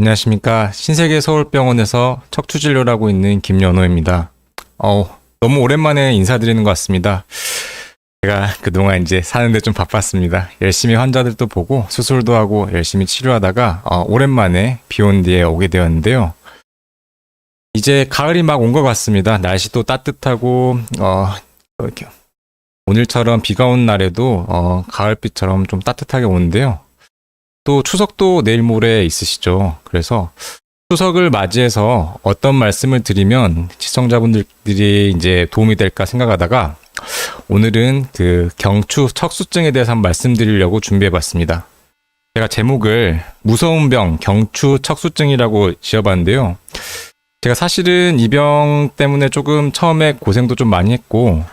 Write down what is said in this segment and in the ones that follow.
안녕하십니까. 신세계 서울병원에서 척추진료를 하고 있는 김연호입니다. 너무 오랜만에 인사드리는 것 같습니다. 제가 그동안 이제 사는데 좀 바빴습니다. 열심히 환자들도 보고 수술도 하고 열심히 치료하다가 오랜만에 비온 뒤에 오게 되었는데요. 이제 가을이 막 온 것 같습니다. 날씨도 따뜻하고 이렇게 오늘처럼 비가 온 날에도 가을빛처럼 좀 따뜻하게 오는데요. 또 추석도 내일 모레 있으시죠. 그래서 추석을 맞이해서 어떤 말씀을 드리면 시청자분들이 이제 도움이 될까 생각하다가 오늘은 그 경추 척수증에 대해서 한번 말씀드리려고 준비해봤습니다. 제가 제목을 무서운 병 경추 척수증이라고 지어봤는데요. 제가 사실은 이 병 때문에 조금 처음에 고생도 좀 많이 했고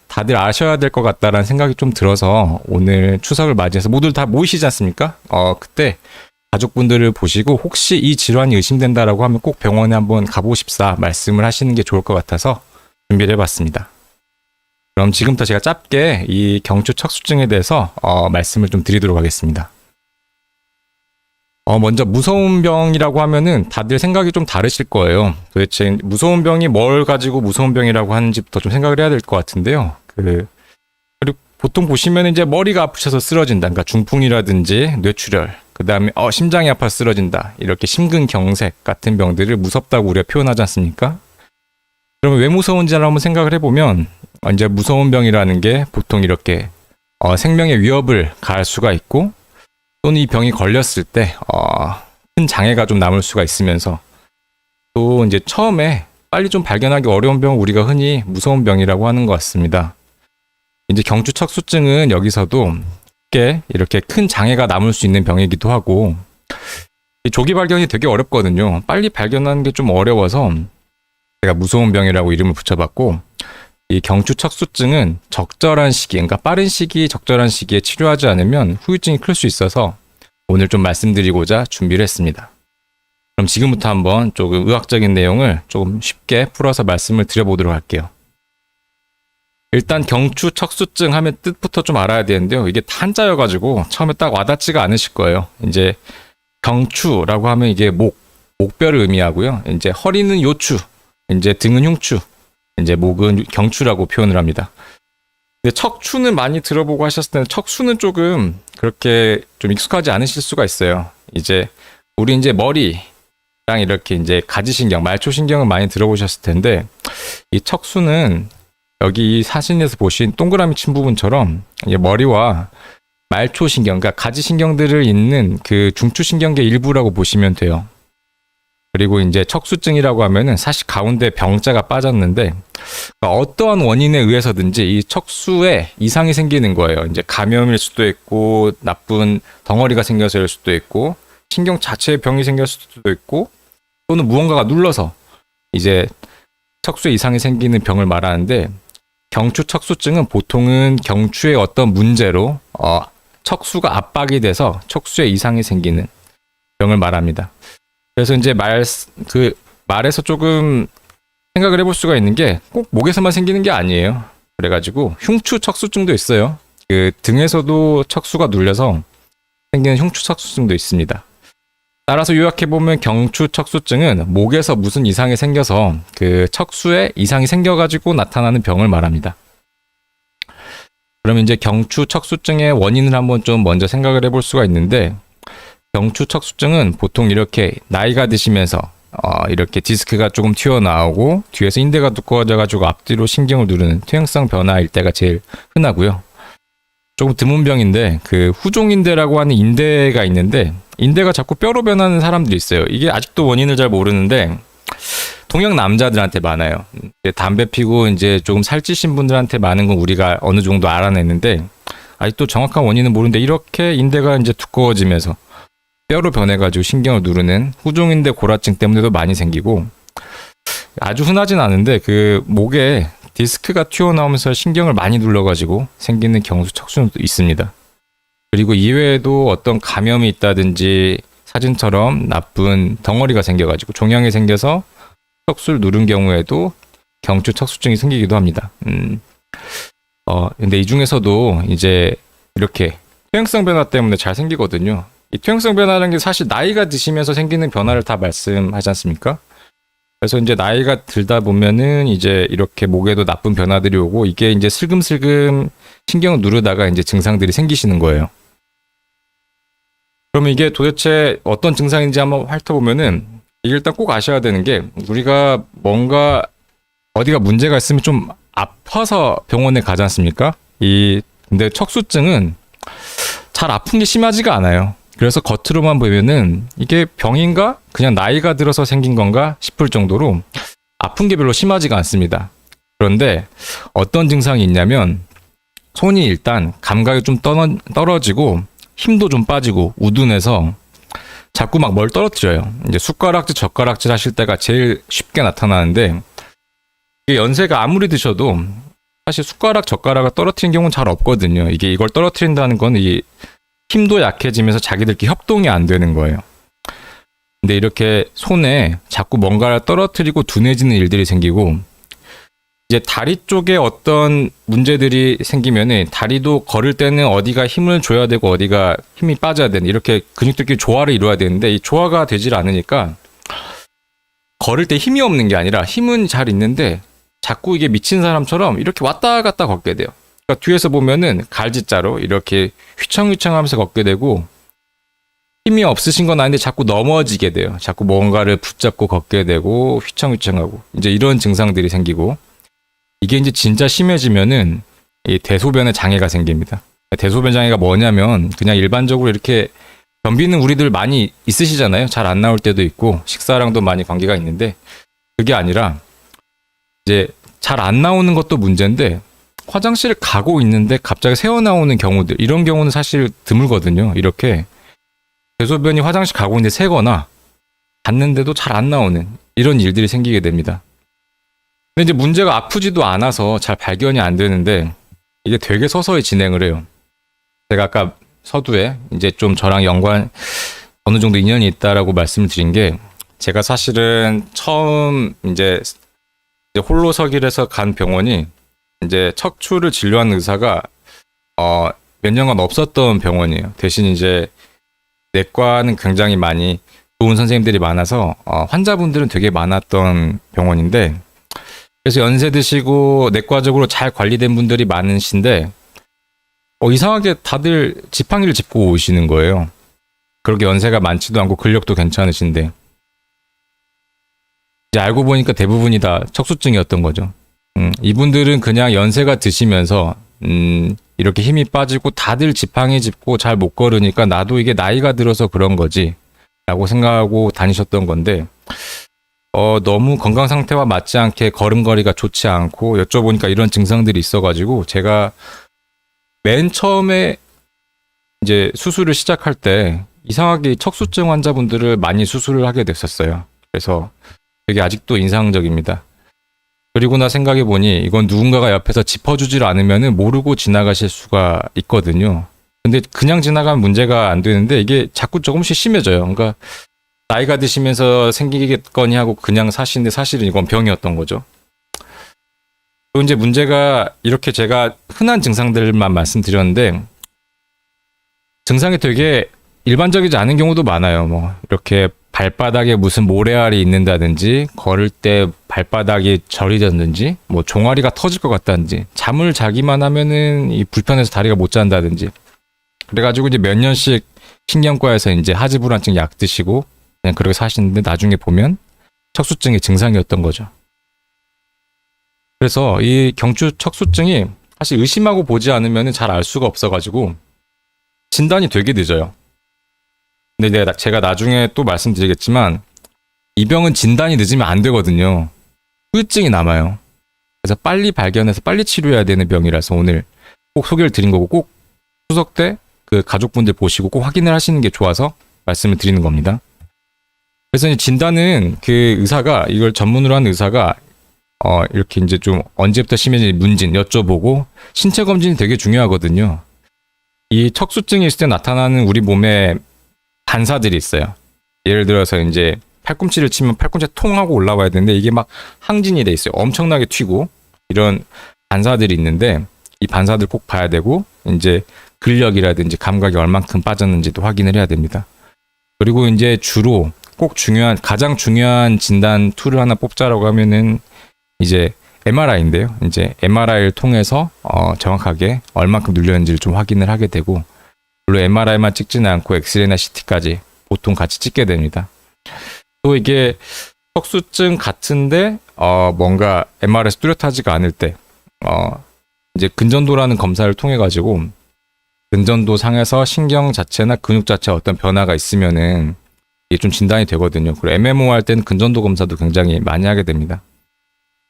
다들 아셔야 될 것 같다라는 생각이 좀 들어서 오늘 추석을 맞이해서 모두 다 모이시지 않습니까? 그때 가족분들을 보시고 혹시 이 질환이 의심된다라고 하면 꼭 병원에 한번 가보고 싶사 말씀을 하시는 게 좋을 것 같아서 준비를 해봤습니다. 그럼 지금부터 제가 짧게 이 경추 척수증에 대해서 말씀을 좀 드리도록 하겠습니다. 먼저 무서운 병이라고 하면은 다들 생각이 좀 다르실 거예요. 도대체 무서운 병이 뭘 가지고 무서운 병이라고 하는지부터 좀 생각을 해야 될 것 같은데요. 그리고 보통 보시면 이제 머리가 아프셔서 쓰러진다. 그러니까 중풍이라든지 뇌출혈, 그 다음에 심장이 아파 쓰러진다. 이렇게 심근경색 같은 병들을 무섭다고 우리가 표현하지 않습니까? 그러면 왜 무서운지 한번 생각을 해보면 이제 무서운 병이라는 게 보통 이렇게 생명의 위협을 가할 수가 있고 또는 이 병이 걸렸을 때 큰 장애가 좀 남을 수가 있으면서 또 이제 처음에 빨리 좀 발견하기 어려운 병을 우리가 흔히 무서운 병이라고 하는 것 같습니다. 이제 경추 척수증은 여기서도 꽤 이렇게 큰 장애가 남을 수 있는 병이기도 하고 조기 발견이 되게 어렵거든요. 빨리 발견하는 게 좀 어려워서 제가 무서운 병이라고 이름을 붙여봤고 이 경추 척수증은 적절한 시기, 그러니까 빠른 시기, 적절한 시기에 치료하지 않으면 후유증이 클 수 있어서 오늘 좀 말씀드리고자 준비를 했습니다. 그럼 지금부터 한번 조금 의학적인 내용을 조금 쉽게 풀어서 말씀을 드려보도록 할게요. 일단 경추 척수증 하면 뜻부터 좀 알아야 되는데요. 이게 한자여가지고 처음에 딱 와닿지가 않으실 거예요. 이제 경추라고 하면 이게 목뼈를 의미하고요. 이제 허리는 요추, 이제 등은 흉추, 이제 목은 경추라고 표현을 합니다. 근데 척추는 많이 들어보고 하셨을 때는 척수는 조금 그렇게 좀 익숙하지 않으실 수가 있어요. 이제 우리 이제 머리랑 이렇게 이제 가지신경, 말초신경을 많이 들어보셨을 텐데 이 척수는 여기 이 사진에서 보신 동그라미 친 부분처럼 이제 머리와 말초신경, 그러니까 가지신경들을 잇는 그 중추신경계 일부라고 보시면 돼요. 그리고 이제 척수증이라고 하면은 사실 가운데 병자가 빠졌는데 어떠한 원인에 의해서든지 이 척수에 이상이 생기는 거예요. 이제 감염일 수도 있고 나쁜 덩어리가 생겨서일 수도 있고 신경 자체에 병이 생겼을 수도 있고 또는 무언가가 눌러서 이제 척수에 이상이 생기는 병을 말하는데 경추 척수증은 보통은 경추의 어떤 문제로 척수가 압박이 돼서 척수에 이상이 생기는 병을 말합니다. 그래서 이제 말에서 조금 생각을 해볼 수가 있는 게 꼭 목에서만 생기는 게 아니에요. 그래가지고 흉추 척수증도 있어요. 그 등에서도 척수가 눌려서 생기는 흉추 척수증도 있습니다. 따라서 요약해보면 경추 척수증은 목에서 무슨 이상이 생겨서 그 척수에 이상이 생겨가지고 나타나는 병을 말합니다. 그러면 이제 경추 척수증의 원인을 한번 좀 먼저 생각을 해볼 수가 있는데 경추 척수증은 보통 이렇게 나이가 드시면서 이렇게 디스크가 조금 튀어나오고 뒤에서 인대가 두꺼워져가지고 앞뒤로 신경을 누르는 퇴행성 변화일 때가 제일 흔하고요. 조금 드문 병인데 그 후종인대라고 하는 인대가 있는데 인대가 자꾸 뼈로 변하는 사람들이 있어요. 이게 아직도 원인을 잘 모르는데 동양 남자들한테 많아요. 담배 피고 이제 조금 살찌신 분들한테 많은 건 우리가 어느 정도 알아냈는데 아직도 정확한 원인은 모르는데 이렇게 인대가 이제 두꺼워지면서 뼈로 변해가지고 신경을 누르는 후종인대 골화증 때문에도 많이 생기고 아주 흔하진 않은데 그 목에 디스크가 튀어나오면서 신경을 많이 눌러가지고 생기는 경추 척수는 있습니다. 그리고 이외에도 어떤 감염이 있다든지 사진처럼 나쁜 덩어리가 생겨가지고 종양이 생겨서 척수를 누른 경우에도 경추 척수증이 생기기도 합니다. 근데 이 중에서도 이제 이렇게 퇴행성 변화 때문에 잘 생기거든요. 이 투영성 변화라는 게 사실 나이가 드시면서 생기는 변화를 다 말씀하지 않습니까? 그래서 이제 나이가 들다 보면은 이제 이렇게 목에도 나쁜 변화들이 오고 이게 이제 슬금슬금 신경을 누르다가 이제 증상들이 생기시는 거예요. 그러면 이게 도대체 어떤 증상인지 한번 훑어보면은 이게 일단 꼭 아셔야 되는 게 우리가 뭔가 어디가 문제가 있으면 좀 아파서 병원에 가지 않습니까? 근데 척수증은 잘 아픈 게 심하지가 않아요. 그래서 겉으로만 보면은 이게 병인가? 그냥 나이가 들어서 생긴 건가 싶을 정도로 아픈 게 별로 심하지가 않습니다. 그런데 어떤 증상이 있냐면 손이 일단 감각이 좀 떨어지고 힘도 좀 빠지고 우둔해서 자꾸 막 뭘 떨어뜨려요. 이제 숟가락질, 젓가락질 하실 때가 제일 쉽게 나타나는데 이게 연세가 아무리 드셔도 사실 숟가락, 젓가락을 떨어뜨린 경우는 잘 없거든요. 이걸 떨어뜨린다는 건 이 힘도 약해지면서 자기들끼리 협동이 안 되는 거예요. 근데 이렇게 손에 자꾸 뭔가를 떨어뜨리고 둔해지는 일들이 생기고 이제 다리 쪽에 어떤 문제들이 생기면은 다리도 걸을 때는 어디가 힘을 줘야 되고 어디가 힘이 빠져야 되는 이렇게 근육들끼리 조화를 이루어야 되는데 이 조화가 되질 않으니까 걸을 때 힘이 없는 게 아니라 힘은 잘 있는데 자꾸 이게 미친 사람처럼 이렇게 왔다 갔다 걷게 돼요. 그러니까 뒤에서 보면은 갈지자로 이렇게 휘청휘청하면서 걷게 되고 힘이 없으신 건 아닌데 자꾸 넘어지게 돼요. 자꾸 뭔가를 붙잡고 걷게 되고 휘청휘청하고 이제 이런 증상들이 생기고 이게 이제 진짜 심해지면은 이 대소변에 장애가 생깁니다. 대소변 장애가 뭐냐면 그냥 일반적으로 이렇게 변비는 우리들 많이 있으시잖아요. 잘 안 나올 때도 있고 식사랑도 많이 관계가 있는데 그게 아니라 이제 잘 안 나오는 것도 문제인데 화장실 가고 있는데 갑자기 새어나오는 경우들 이런 경우는 사실 드물거든요. 이렇게 대소변이 화장실 가고 있는데 새거나 갔는데도 잘 안 나오는 이런 일들이 생기게 됩니다. 근데 이제 문제가 아프지도 않아서 잘 발견이 안 되는데 이게 되게 서서히 진행을 해요. 제가 아까 서두에 이제 좀 저랑 연관 어느 정도 인연이 있다라고 말씀을 드린 게 제가 사실은 처음 이제 홀로서기에서 간 병원이 이제 척추를 진료하는 의사가 몇 년간 없었던 병원이에요. 대신 이제 내과는 굉장히 많이 좋은 선생님들이 많아서 환자분들은 되게 많았던 병원인데 그래서 연세 드시고 내과적으로 잘 관리된 분들이 많으신데 이상하게 다들 지팡이를 짚고 오시는 거예요. 그렇게 연세가 많지도 않고 근력도 괜찮으신데 이제 알고 보니까 대부분이 다 척수증이었던 거죠. 이분들은 그냥 연세가 드시면서 이렇게 힘이 빠지고 다들 지팡이 짚고 잘 못 걸으니까 나도 이게 나이가 들어서 그런 거지 라고 생각하고 다니셨던 건데 너무 건강 상태와 맞지 않게 걸음걸이가 좋지 않고 여쭤보니까 이런 증상들이 있어가지고 제가 맨 처음에 이제 수술을 시작할 때 이상하게 척수증 환자분들을 많이 수술을 하게 됐었어요. 그래서 되게 아직도 인상적입니다. 그리고 나 생각해 보니 이건 누군가가 옆에서 짚어주질 않으면 모르고 지나가실 수가 있거든요. 근데 그냥 지나가면 문제가 안 되는데 이게 자꾸 조금씩 심해져요. 그러니까 나이가 드시면서 생기겠거니 하고 그냥 사시는데 사실은 이건 병이었던 거죠. 또 이제 문제가 이렇게 제가 흔한 증상들만 말씀드렸는데 증상이 되게 일반적이지 않은 경우도 많아요. 뭐 이렇게 발바닥에 무슨 모래알이 있는다든지 걸을 때 발바닥이 저리졌는지 뭐 종아리가 터질 것 같다든지 잠을 자기만 하면은 이 불편해서 다리가 못 잔다든지 그래가지고 이제 몇 년씩 신경과에서 이제 하지불안증 약 드시고 그냥 그렇게 사시는데 나중에 보면 척수증의 증상이었던 거죠. 그래서 이 경추 척수증이 사실 의심하고 보지 않으면 잘 알 수가 없어가지고 진단이 되게 늦어요. 근데 제가 나중에 또 말씀드리겠지만 이 병은 진단이 늦으면 안 되거든요. 후유증이 남아요. 그래서 빨리 발견해서 빨리 치료해야 되는 병이라서 오늘 꼭 소개를 드린 거고 꼭 추석 때 그 가족분들 보시고 꼭 확인을 하시는 게 좋아서 말씀을 드리는 겁니다. 그래서 이제 진단은 그 의사가 이걸 전문으로 하는 의사가 이렇게 이제 좀 언제부터 심해진 문진 여쭤보고 신체 검진이 되게 중요하거든요. 이 척수증이 있을 때 나타나는 우리 몸에 반사들이 있어요. 예를 들어서 이제 팔꿈치를 치면 팔꿈치가 통 하고 올라와야 되는데 이게 막 항진이 돼 있어요. 엄청나게 튀고 이런 반사들이 있는데 이 반사들 꼭 봐야 되고 이제 근력이라든지 감각이 얼만큼 빠졌는지도 확인을 해야 됩니다. 그리고 이제 주로 꼭 가장 중요한 진단 툴을 하나 뽑자라고 하면은 이제 MRI인데요. 이제 MRI를 통해서 정확하게 얼만큼 눌렸는지를 좀 확인을 하게 되고, 물론 MRI만 찍지는 않고 엑스레이나 CT까지 보통 같이 찍게 됩니다. 또 이게 척수증 같은데 뭔가 MRI에서 뚜렷하지가 않을 때 이제 근전도라는 검사를 통해 가지고 근전도 상에서 신경 자체나 근육 자체에 어떤 변화가 있으면은 이게 좀 진단이 되거든요. 그리고 MMO 할 때는 근전도 검사도 굉장히 많이 하게 됩니다.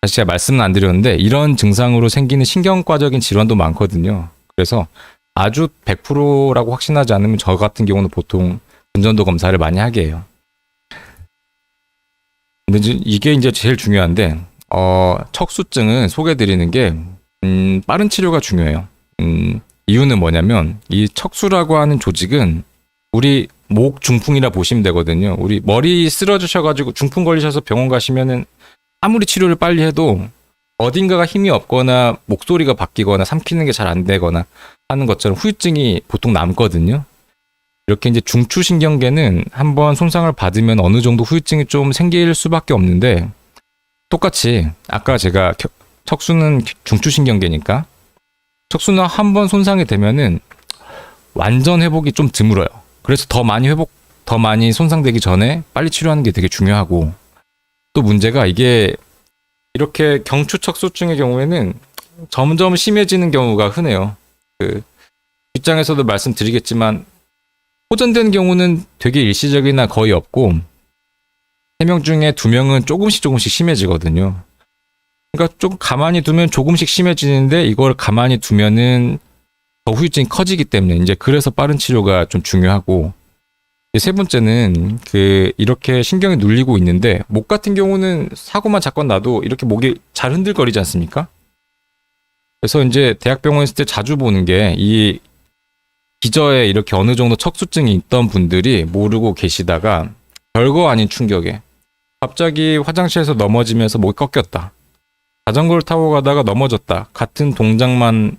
사실 제가 말씀은 안 드렸는데 이런 증상으로 생기는 신경과적인 질환도 많거든요. 그래서 아주 100%라고 확신하지 않으면 저 같은 경우는 보통 근전도 검사를 많이 하게 해요. 근데 이게 이제 제일 중요한데 척수증은 소개해드리는 게 빠른 치료가 중요해요. 이유는 뭐냐면 이 척수라고 하는 조직은 우리 목 중풍이라 보시면 되거든요. 우리 머리 쓰러지셔가지고 중풍 걸리셔서 병원 가시면은 아무리 치료를 빨리 해도 어딘가가 힘이 없거나 목소리가 바뀌거나 삼키는 게 잘 안 되거나 하는 것처럼 후유증이 보통 남거든요. 이렇게 이제 중추신경계는 한번 손상을 받으면 어느 정도 후유증이 좀 생길 수밖에 없는데, 똑같이 아까 제가 척수는 중추신경계니까 척수는 한번 손상이 되면은 완전 회복이 좀 드물어요. 그래서 더 많이 손상되기 전에 빨리 치료하는 게 되게 중요하고, 또 문제가 이게 이렇게 경추척수증의 경우에는 점점 심해지는 경우가 흔해요. 뒷장에서도 말씀드리겠지만 호전되는 경우는 되게 일시적이나 거의 없고 3명 중에 2명은 조금씩 심해지거든요. 그러니까 좀 가만히 두면 조금씩 심해지는데 이걸 가만히 두면은 더 후유증이 커지기 때문에 이제 그래서 빠른 치료가 좀 중요하고, 세 번째는 이렇게 신경이 눌리고 있는데 목 같은 경우는 사고만 잠깐 나도 이렇게 목이 잘 흔들거리지 않습니까? 그래서 이제 대학병원에 있을 때 자주 보는 게 이 기저에 이렇게 어느 정도 척수증이 있던 분들이 모르고 계시다가 별거 아닌 충격에 갑자기 화장실에서 넘어지면서 목이 꺾였다. 자전거를 타고 가다가 넘어졌다. 같은 동작만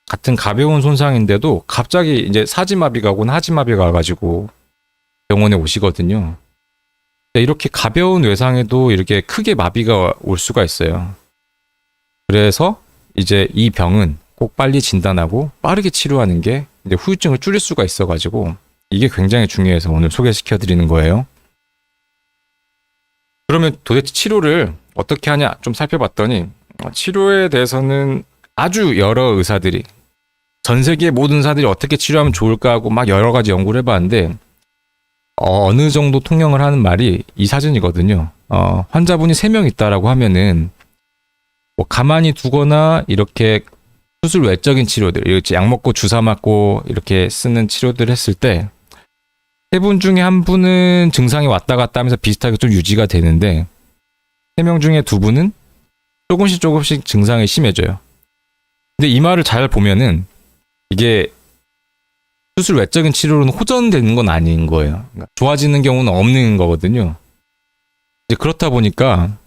같은 가벼운 손상인데도 갑자기 이제 사지마비가 오거나 하지마비가 와가지고 병원에 오시거든요. 이렇게 가벼운 외상에도 이렇게 크게 마비가 올 수가 있어요. 그래서 이제 이 병은 꼭 빨리 진단하고 빠르게 치료하는 게 이제 후유증을 줄일 수가 있어가지고 이게 굉장히 중요해서 오늘 소개시켜 드리는 거예요. 그러면 도대체 치료를 어떻게 하냐 좀 살펴봤더니, 치료에 대해서는 아주 여러 의사들이, 전 세계 모든 의사들이 어떻게 치료하면 좋을까 하고 막 여러 가지 연구를 해봤는데 어느 정도 통용을 하는 말이 이 사진이거든요. 환자분이 3명 있다라고 하면은 뭐 가만히 두거나 이렇게 수술 외적인 치료들, 이렇게 약 먹고 주사 맞고 이렇게 쓰는 치료들을 했을 때 3분 중에 1분은 증상이 왔다 갔다 하면서 비슷하게 좀 유지가 되는데 3명 중에 2분은 조금씩 증상이 심해져요. 근데 이 말을 잘 보면은 이게 수술 외적인 치료로는 호전되는 건 아닌 거예요. 그러니까 좋아지는 경우는 없는 거거든요. 이제 그렇다 보니까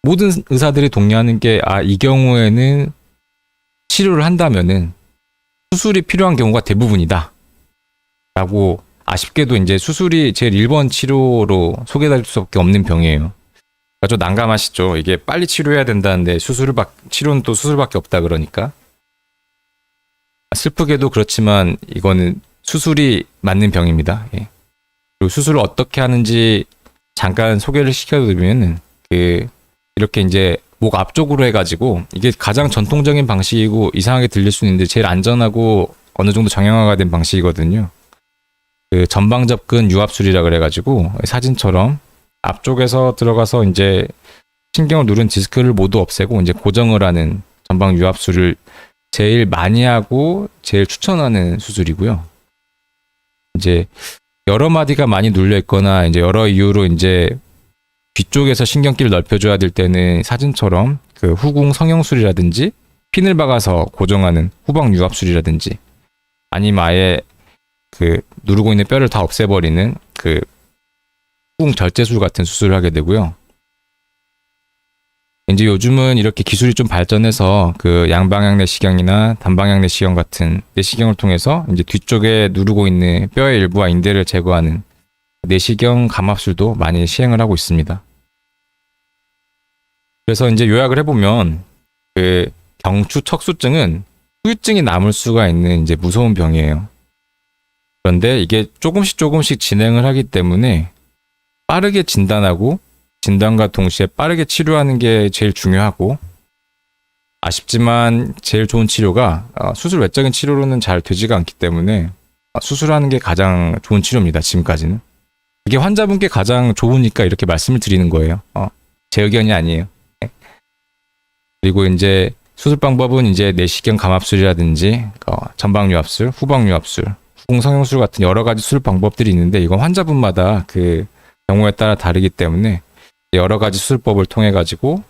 모든 의사들이 동의하는 게 이 경우에는 치료를 한다면은 수술이 필요한 경우가 대부분이다. 라고 아쉽게도 이제 수술이 제일 1번 치료로 소개해드릴 수밖에 없는 병이에요. 그러니까 좀 난감하시죠. 이게 빨리 치료해야 된다는데 치료는 또 수술밖에 없다 그러니까. 슬프게도 그렇지만 이거는 수술이 맞는 병입니다. 예. 그리고 수술을 어떻게 하는지 잠깐 소개를 시켜드리면은 이렇게 이제 목 앞쪽으로 해가지고 이게 가장 전통적인 방식이고 이상하게 들릴 수 있는데 제일 안전하고 어느 정도 정형화가 된 방식이거든요. 전방 접근 유압술이라 그래가지고 사진처럼 앞쪽에서 들어가서 이제 신경을 누른 디스크를 모두 없애고 이제 고정을 하는 전방 유압술을 제일 많이 하고 제일 추천하는 수술이고요. 이제 여러 마디가 많이 눌려 있거나 이제 여러 이유로 이제 뒤쪽에서 신경끼를 넓혀줘야 될 때는 사진처럼 후궁 성형술이라든지 핀을 박아서 고정하는 후방 유압술이라든지 아니면 아예 누르고 있는 뼈를 다 없애버리는 후궁 절제술 같은 수술을 하게 되고요. 이제 요즘은 이렇게 기술이 좀 발전해서 그 양방향 내시경이나 단방향 내시경 같은 내시경을 통해서 이제 뒤쪽에 누르고 있는 뼈의 일부와 인대를 제거하는 내시경 감압술도 많이 시행을 하고 있습니다. 그래서 이제 요약을 해보면 그 경추 척수증은 후유증이 남을 수가 있는 이제 무서운 병이에요. 그런데 이게 조금씩 진행을 하기 때문에 빠르게 진단하고 진단과 동시에 빠르게 치료하는 게 제일 중요하고, 아쉽지만 제일 좋은 치료가 수술 외적인 치료로는 잘 되지가 않기 때문에 수술하는 게 가장 좋은 치료입니다. 지금까지는. 이게 환자분께 가장 좋으니까 이렇게 말씀을 드리는 거예요. 제 의견이 아니에요. 네. 그리고 이제 수술 방법은 이제 내시경 감압술이라든지 전방유압술, 후방유압술, 후궁성형술 같은 여러 가지 수술 방법들이 있는데, 이건 환자분마다 그 경우에 따라 다르기 때문에 여러 가지 수술법을 통해 가지고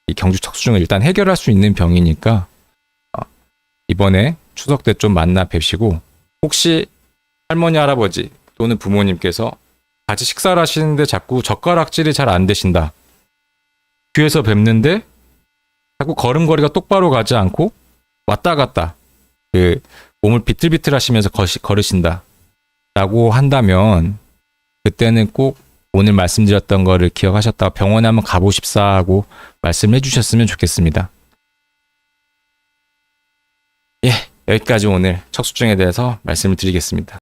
이 경추 척수증을 일단 해결할 수 있는 병이니까 이번에 추석 때 좀 만나 뵙시고, 혹시 할머니 할아버지 또는 부모님께서 같이 식사를 하시는데 자꾸 젓가락질이 잘 안 되신다, 귀에서 뵙는데 자꾸 걸음걸이가 똑바로 가지 않고 왔다 갔다 몸을 비틀비틀 하시면서 걸으신다 라고 한다면, 그때는 꼭 오늘 말씀드렸던 거를 기억하셨다가 병원에 한번 가보십사 하고 말씀해 주셨으면 좋겠습니다. 예, 여기까지 오늘 척수증에 대해서 말씀을 드리겠습니다.